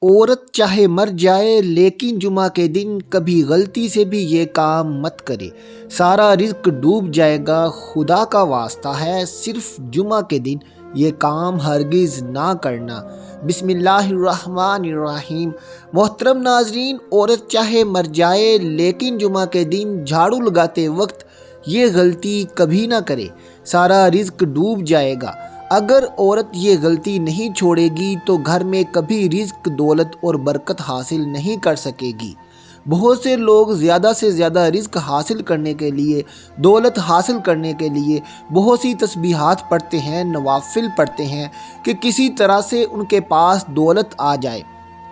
عورت چاہے مر جائے لیکن جمعہ کے دن کبھی غلطی سے بھی یہ کام مت کرے، سارا رزق ڈوب جائے گا۔ خدا کا واسطہ ہے، صرف جمعہ کے دن یہ کام ہرگز نہ کرنا۔ بسم اللہ الرحمن الرحیم۔ محترم ناظرین، عورت چاہے مر جائے لیکن جمعہ کے دن جھاڑو لگاتے وقت یہ غلطی کبھی نہ کرے، سارا رزق ڈوب جائے گا۔ اگر عورت یہ غلطی نہیں چھوڑے گی تو گھر میں کبھی رزق، دولت اور برکت حاصل نہیں کر سکے گی۔ بہت سے لوگ زیادہ سے زیادہ رزق حاصل کرنے کے لیے، دولت حاصل کرنے کے لیے بہت سی تسبیحات پڑھتے ہیں، نوافل پڑھتے ہیں کہ کسی طرح سے ان کے پاس دولت آ جائے،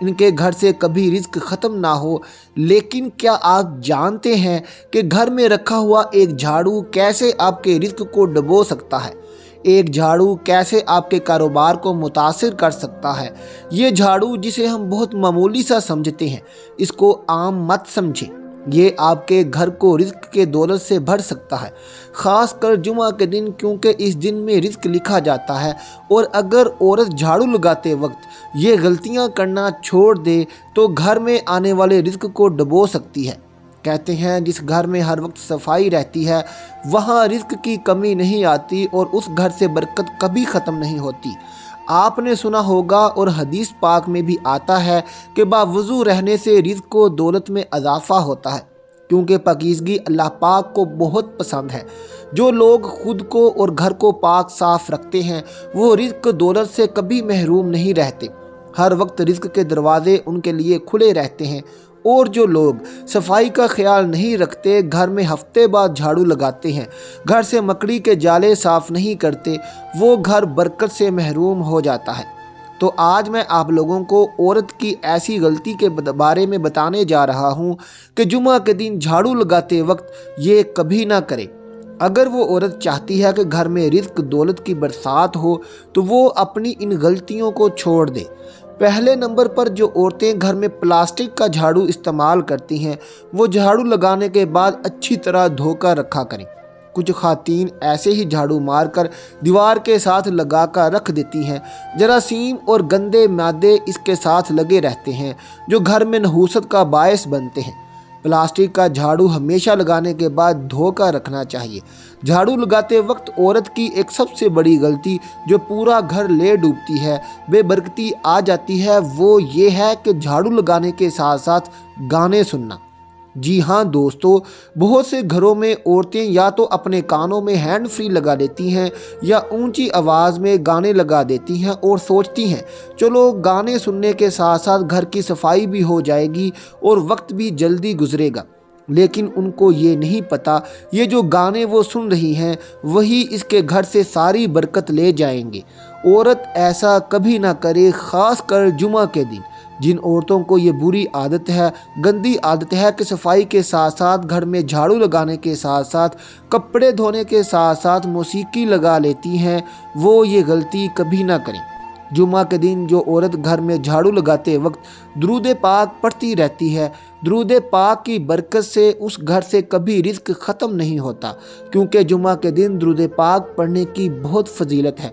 ان کے گھر سے کبھی رزق ختم نہ ہو۔ لیکن کیا آپ جانتے ہیں کہ گھر میں رکھا ہوا ایک جھاڑو کیسے آپ کے رزق کو ڈبو سکتا ہے؟ ایک جھاڑو کیسے آپ کے کاروبار کو متاثر کر سکتا ہے؟ یہ جھاڑو جسے ہم بہت معمولی سا سمجھتے ہیں، اس کو عام مت سمجھیں۔ یہ آپ کے گھر کو رزق کے دولت سے بھر سکتا ہے، خاص کر جمعہ کے دن، کیونکہ اس دن میں رزق لکھا جاتا ہے۔ اور اگر عورت جھاڑو لگاتے وقت یہ غلطیاں کرنا چھوڑ دے تو گھر میں آنے والے رزق کو ڈبو سکتی ہے۔ کہتے ہیں جس گھر میں ہر وقت صفائی رہتی ہے وہاں رزق کی کمی نہیں آتی اور اس گھر سے برکت کبھی ختم نہیں ہوتی۔ آپ نے سنا ہوگا اور حدیث پاک میں بھی آتا ہے کہ باوضو رہنے سے رزق و دولت میں اضافہ ہوتا ہے، کیونکہ پاکیزگی اللہ پاک کو بہت پسند ہے۔ جو لوگ خود کو اور گھر کو پاک صاف رکھتے ہیں وہ رزق دولت سے کبھی محروم نہیں رہتے، ہر وقت رزق کے دروازے ان کے لیے کھلے رہتے ہیں۔ اور جو لوگ صفائی کا خیال نہیں رکھتے، گھر میں ہفتے بعد جھاڑو لگاتے ہیں، گھر سے مکڑی کے جالے صاف نہیں کرتے، وہ گھر برکت سے محروم ہو جاتا ہے۔ تو آج میں آپ لوگوں کو عورت کی ایسی غلطی کے بارے میں بتانے جا رہا ہوں کہ جمعہ کے دن جھاڑو لگاتے وقت یہ کبھی نہ کرے۔ اگر وہ عورت چاہتی ہے کہ گھر میں رزق دولت کی برسات ہو تو وہ اپنی ان غلطیوں کو چھوڑ دے۔ پہلے نمبر پر جو عورتیں گھر میں پلاسٹک کا جھاڑو استعمال کرتی ہیں وہ جھاڑو لگانے کے بعد اچھی طرح دھو کر رکھا کریں۔ کچھ خواتین ایسے ہی جھاڑو مار کر دیوار کے ساتھ لگا کر رکھ دیتی ہیں، جراثیم اور گندے مادے اس کے ساتھ لگے رہتے ہیں جو گھر میں نحوست کا باعث بنتے ہیں۔ پلاسٹک کا جھاڑو ہمیشہ لگانے کے بعد دھو کر رکھنا چاہیے۔ جھاڑو لگاتے وقت عورت کی ایک سب سے بڑی غلطی جو پورا گھر لے ڈوبتی ہے، بے برکتی آ جاتی ہے، وہ یہ ہے کہ جھاڑو لگانے کے ساتھ ساتھ گانے سننا۔ جی ہاں دوستو، بہت سے گھروں میں عورتیں یا تو اپنے کانوں میں ہینڈ فری لگا لیتی ہیں یا اونچی آواز میں گانے لگا دیتی ہیں اور سوچتی ہیں چلو گانے سننے کے ساتھ ساتھ گھر کی صفائی بھی ہو جائے گی اور وقت بھی جلدی گزرے گا۔ لیکن ان کو یہ نہیں پتہ یہ جو گانے وہ سن رہی ہیں وہی اس کے گھر سے ساری برکت لے جائیں گے۔ عورت ایسا کبھی نہ کرے، خاص کر جمعہ کے دن۔ جن عورتوں کو یہ بری عادت ہے، گندی عادت ہے کہ صفائی کے ساتھ ساتھ گھر میں جھاڑو لگانے کے ساتھ ساتھ کپڑے دھونے کے ساتھ ساتھ موسیقی لگا لیتی ہیں، وہ یہ غلطی کبھی نہ کریں۔ جمعہ کے دن جو عورت گھر میں جھاڑو لگاتے وقت درود پاک پڑھتی رہتی ہے، درود پاک کی برکت سے اس گھر سے کبھی رزق ختم نہیں ہوتا، کیونکہ جمعہ کے دن درود پاک پڑھنے کی بہت فضیلت ہے۔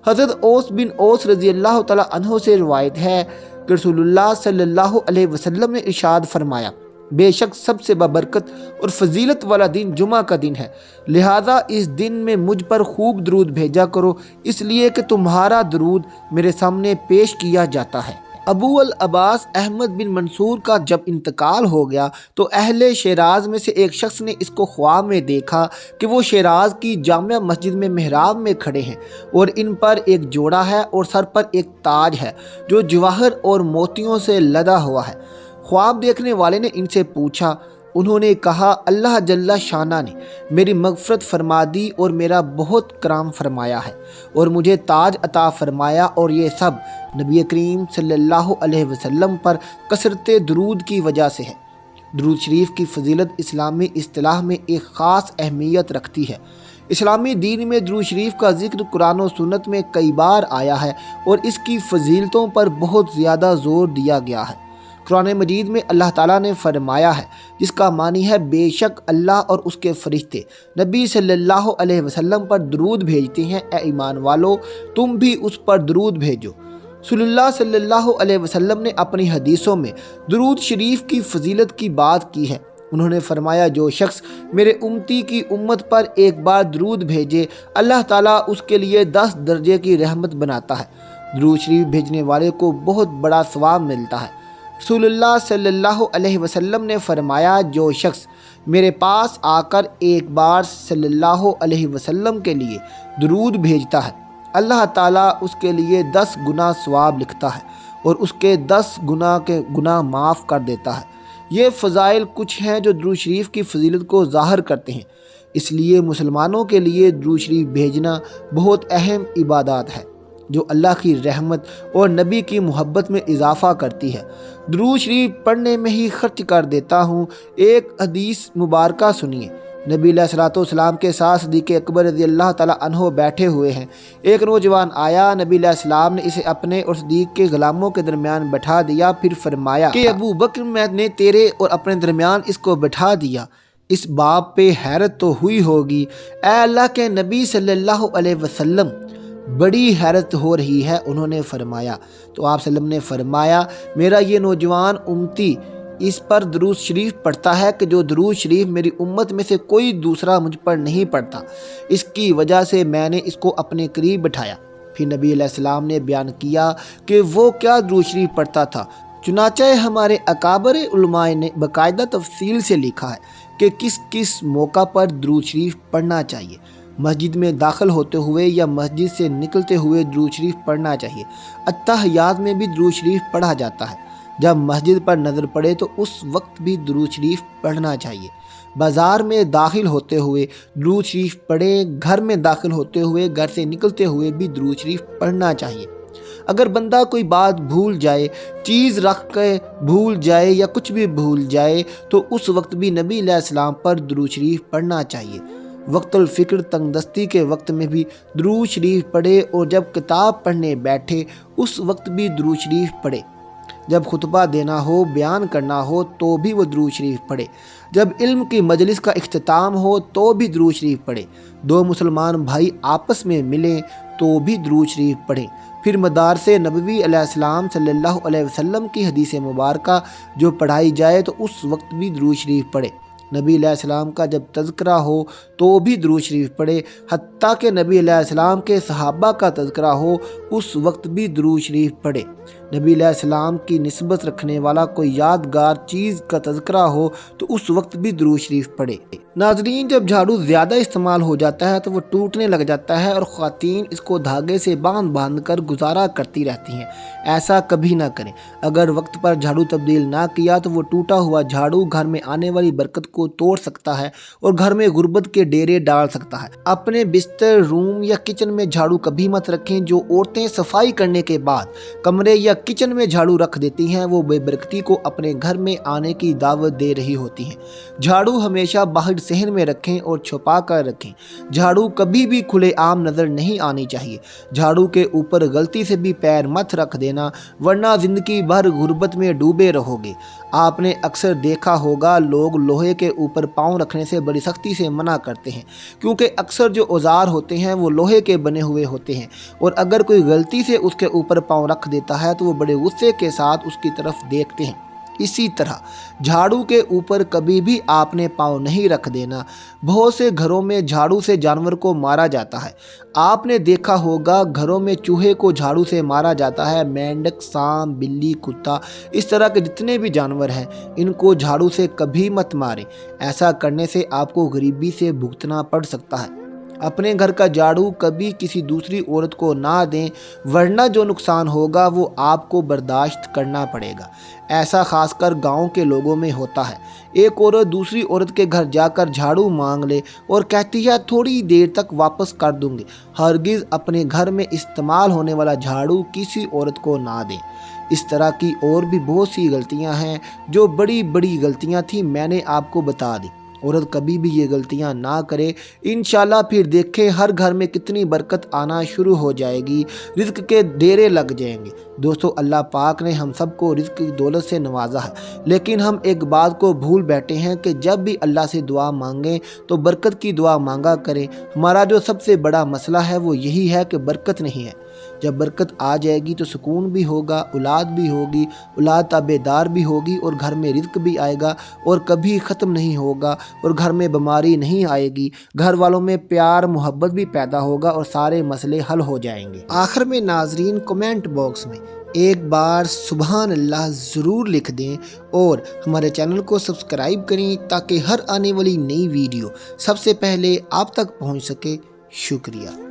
حضرت اوس بن اوس رضی اللہ تعالیٰ عنہ سے روایت ہے کہ رسول اللہ صلی اللہ علیہ وسلم نے ارشاد فرمایا، بے شک سب سے بابرکت اور فضیلت والا دن جمعہ کا دن ہے، لہذا اس دن میں مجھ پر خوب درود بھیجا کرو، اس لیے کہ تمہارا درود میرے سامنے پیش کیا جاتا ہے۔ ابو العباس احمد بن منصور کا جب انتقال ہو گیا تو اہل شیراز میں سے ایک شخص نے اس کو خواب میں دیکھا کہ وہ شیراز کی جامع مسجد میں محراب میں کھڑے ہیں اور ان پر ایک جوڑا ہے اور سر پر ایک تاج ہے جو جواہر اور موتیوں سے لدا ہوا ہے۔ خواب دیکھنے والے نے ان سے پوچھا، انہوں نے کہا اللہ جل شانہ نے میری مغفرت فرما دی اور میرا بہت کرام فرمایا ہے اور مجھے تاج عطا فرمایا، اور یہ سب نبی کریم صلی اللہ علیہ وسلم پر کثرت درود کی وجہ سے ہے۔ درود شریف کی فضیلت اسلامی اصطلاح میں ایک خاص اہمیت رکھتی ہے۔ اسلامی دین میں درود شریف کا ذکر قرآن و سنت میں کئی بار آیا ہے اور اس کی فضیلتوں پر بہت زیادہ زور دیا گیا ہے۔ قرآن مجید میں اللہ تعالیٰ نے فرمایا ہے، جس کا معنی ہے بے شک اللہ اور اس کے فرشتے نبی صلی اللہ علیہ وسلم پر درود بھیجتے ہیں، اے ایمان والو تم بھی اس پر درود بھیجو۔ رسول اللہ صلی اللہ علیہ وسلم نے اپنی حدیثوں میں درود شریف کی فضیلت کی بات کی ہے۔ انہوں نے فرمایا جو شخص میرے امتی کی امت پر ایک بار درود بھیجے اللہ تعالیٰ اس کے لیے 10 درجے کی رحمت بناتا ہے۔ درود شریف بھیجنے والے کو بہت بڑا ثواب ملتا ہے۔ رسول اللہ صلی اللہ علیہ وسلم نے فرمایا جو شخص میرے پاس آ کر ایک بار صلی اللہ علیہ وسلم کے لیے درود بھیجتا ہے اللہ تعالیٰ اس کے لیے 10 گنا ثواب لکھتا ہے اور اس کے 10 گنا کے گناہ معاف کر دیتا ہے۔ یہ فضائل کچھ ہیں جو درود شریف کی فضیلت کو ظاہر کرتے ہیں، اس لیے مسلمانوں کے لیے درود شریف بھیجنا بہت اہم عبادات ہے جو اللہ کی رحمت اور نبی کی محبت میں اضافہ کرتی ہے۔ درود شریف پڑھنے میں ہی خرچ کر دیتا ہوں۔ ایک حدیث مبارکہ سنیے۔ نبی علیہ الصلوۃ والسلام کے ساتھ صدیق اکبر رضی اللہ تعالیٰ عنہ بیٹھے ہوئے ہیں۔ ایک نوجوان آیا، نبی علیہ السلام نے اسے اپنے اور صدیق کے غلاموں کے درمیان بٹھا دیا، پھر فرمایا کہ ابو بکر میں نے تیرے اور اپنے درمیان اس کو بٹھا دیا، اس باب پہ حیرت تو ہوئی ہوگی۔ اے اللہ کے نبی صلی اللہ علیہ وسلم، بڑی حیرت ہو رہی ہے۔ انہوں نے فرمایا تو آپ صلی اللہ علیہ وسلم نے فرمایا میرا یہ نوجوان امتی اس پر درود شریف پڑھتا ہے کہ جو درود شریف میری امت میں سے کوئی دوسرا مجھ پر نہیں پڑھتا، اس کی وجہ سے میں نے اس کو اپنے قریب بٹھایا۔ پھر نبی علیہ السلام نے بیان کیا کہ وہ کیا درود شریف پڑھتا تھا۔ چنانچہ ہمارے اکابر علماء نے باقاعدہ تفصیل سے لکھا ہے کہ کس کس موقع پر درود شریف پڑھنا چاہیے۔ مسجد میں داخل ہوتے ہوئے یا مسجد سے نکلتے ہوئے درود شریف پڑھنا چاہیے۔ اتحیات میں بھی درود شریف پڑھا جاتا ہے۔ جب مسجد پر نظر پڑے تو اس وقت بھی درود شریف پڑھنا چاہیے۔ بازار میں داخل ہوتے ہوئے درود شریف پڑھیں، گھر میں داخل ہوتے ہوئے، گھر سے نکلتے ہوئے بھی درود شریف پڑھنا چاہیے۔ اگر بندہ کوئی بات بھول جائے، چیز رکھ کے بھول جائے یا کچھ بھی بھول جائے تو اس وقت بھی نبی علیہ السلام پر درود شریف پڑھنا چاہیے۔ وقت الفکر تنگ دستی کے وقت میں بھی درود شریف پڑھے اور جب کتاب پڑھنے بیٹھے اس وقت بھی درود شریف پڑھے۔ جب خطبہ دینا ہو، بیان کرنا ہو تو بھی وہ درود شریف پڑھے۔ جب علم کی مجلس کا اختتام ہو تو بھی درود شریف پڑھے۔ دو مسلمان بھائی آپس میں ملیں تو بھی درود شریف پڑھیں۔ پھر مدارس نبوی علیہ السلام صلی اللہ علیہ وسلم کی حدیث مبارکہ جو پڑھائی جائے تو اس وقت بھی درود شریف پڑھے۔ نبی علیہ السلام کا جب تذکرہ ہو تو بھی درود شریف پڑھے، حتیٰ کہ نبی علیہ السلام کے صحابہ کا تذکرہ ہو اس وقت بھی درود شریف پڑھے۔ نبی علیہ السلام کی نسبت رکھنے والا کوئی یادگار چیز کا تذکرہ ہو تو اس وقت بھی درود شریف پڑھے۔ ناظرین، جب جھاڑو زیادہ استعمال ہو جاتا ہے تو وہ ٹوٹنے لگ جاتا ہے اور خواتین اس کو دھاگے سے باندھ کر گزارا کرتی رہتی ہیں۔ ایسا کبھی نہ کریں۔ اگر وقت پر جھاڑو تبدیل نہ کیا تو وہ ٹوٹا ہوا جھاڑو گھر میں آنے والی برکت کو توڑ سکتا ہے اور گھر میں غربت کے ڈیرے ڈال سکتا ہے۔ اپنے بستر، روم یا کچن میں جھاڑو کبھی مت رکھیں۔ جو عورتیں صفائی کرنے کے بعد کمرے یا کچن میں جھاڑو رکھ دیتی ہیں وہ بے برکتی کو اپنے گھر میں آنے کی دعوت دے رہی ہوتی ہیں۔ جھاڑو ہمیشہ باہر صحن میں رکھیں اور چھپا کر رکھیں۔ جھاڑو کبھی بھی کھلے عام نظر نہیں آنی چاہیے۔ جھاڑو کے اوپر غلطی سے بھی پیر مت رکھ دینا ورنہ زندگی بھر غربت میں ڈوبے رہو گے۔ آپ نے اکثر دیکھا ہوگا لوگ لوہے کے اوپر پاؤں رکھنے سے بڑی سختی سے منع کرتے ہیں کیونکہ اکثر جو اوزار ہوتے ہیں وہ لوہے کے بنے ہوئے ہوتے ہیں اور اگر کوئی غلطی سے اس کے اوپر پاؤں رکھ دیتا ہے تو وہ بڑے غصے کے ساتھ اس کی طرف دیکھتے ہیں۔ اسی طرح جھاڑو کے اوپر کبھی بھی آپ نے پاؤں نہیں رکھ دینا۔ بہت سے گھروں میں جھاڑو سے جانور کو مارا جاتا ہے۔ آپ نے دیکھا ہوگا گھروں میں چوہے کو جھاڑو سے مارا جاتا ہے۔ مینڈک، سانپ، بلی، کتا، اس طرح کے جتنے بھی جانور ہیں ان کو جھاڑو سے کبھی مت ماریں۔ ایسا کرنے سے آپ کو غریبی سے بھگتنا پڑ سکتا ہے۔ اپنے گھر کا جھاڑو کبھی کسی دوسری عورت کو نہ دیں ورنہ جو نقصان ہوگا وہ آپ کو برداشت کرنا پڑے گا۔ ایسا خاص کر گاؤں کے لوگوں میں ہوتا ہے۔ ایک عورت دوسری عورت کے گھر جا کر جھاڑو مانگ لے اور کہتی ہے تھوڑی دیر تک واپس کر دوں گی۔ ہرگز اپنے گھر میں استعمال ہونے والا جھاڑو کسی عورت کو نہ دیں۔ اس طرح کی اور بھی بہت سی غلطیاں ہیں جو بڑی بڑی غلطیاں تھیں، میں نے آپ کو بتا دی۔ عورت کبھی بھی یہ غلطیاں نہ کرے، انشاءاللہ پھر دیکھیں ہر گھر میں کتنی برکت آنا شروع ہو جائے گی، رزق کے ڈیرے لگ جائیں گے۔ دوستو، اللہ پاک نے ہم سب کو رزق کی دولت سے نوازا ہے، لیکن ہم ایک بات کو بھول بیٹھے ہیں کہ جب بھی اللہ سے دعا مانگیں تو برکت کی دعا مانگا کریں۔ ہمارا جو سب سے بڑا مسئلہ ہے وہ یہی ہے کہ برکت نہیں ہے۔ جب برکت آ جائے گی تو سکون بھی ہوگا، اولاد بھی ہوگی، اولاد تابعدار بھی ہوگی، اور گھر میں رزق بھی آئے گا اور کبھی ختم نہیں ہوگا، اور گھر میں بیماری نہیں آئے گی، گھر والوں میں پیار محبت بھی پیدا ہوگا اور سارے مسئلے حل ہو جائیں گے۔ آخر میں ناظرین کمنٹ باکس میں ایک بار سبحان اللہ ضرور لکھ دیں اور ہمارے چینل کو سبسکرائب کریں تاکہ ہر آنے والی نئی ویڈیو سب سے پہلے آپ تک پہنچ سکے۔ شکریہ۔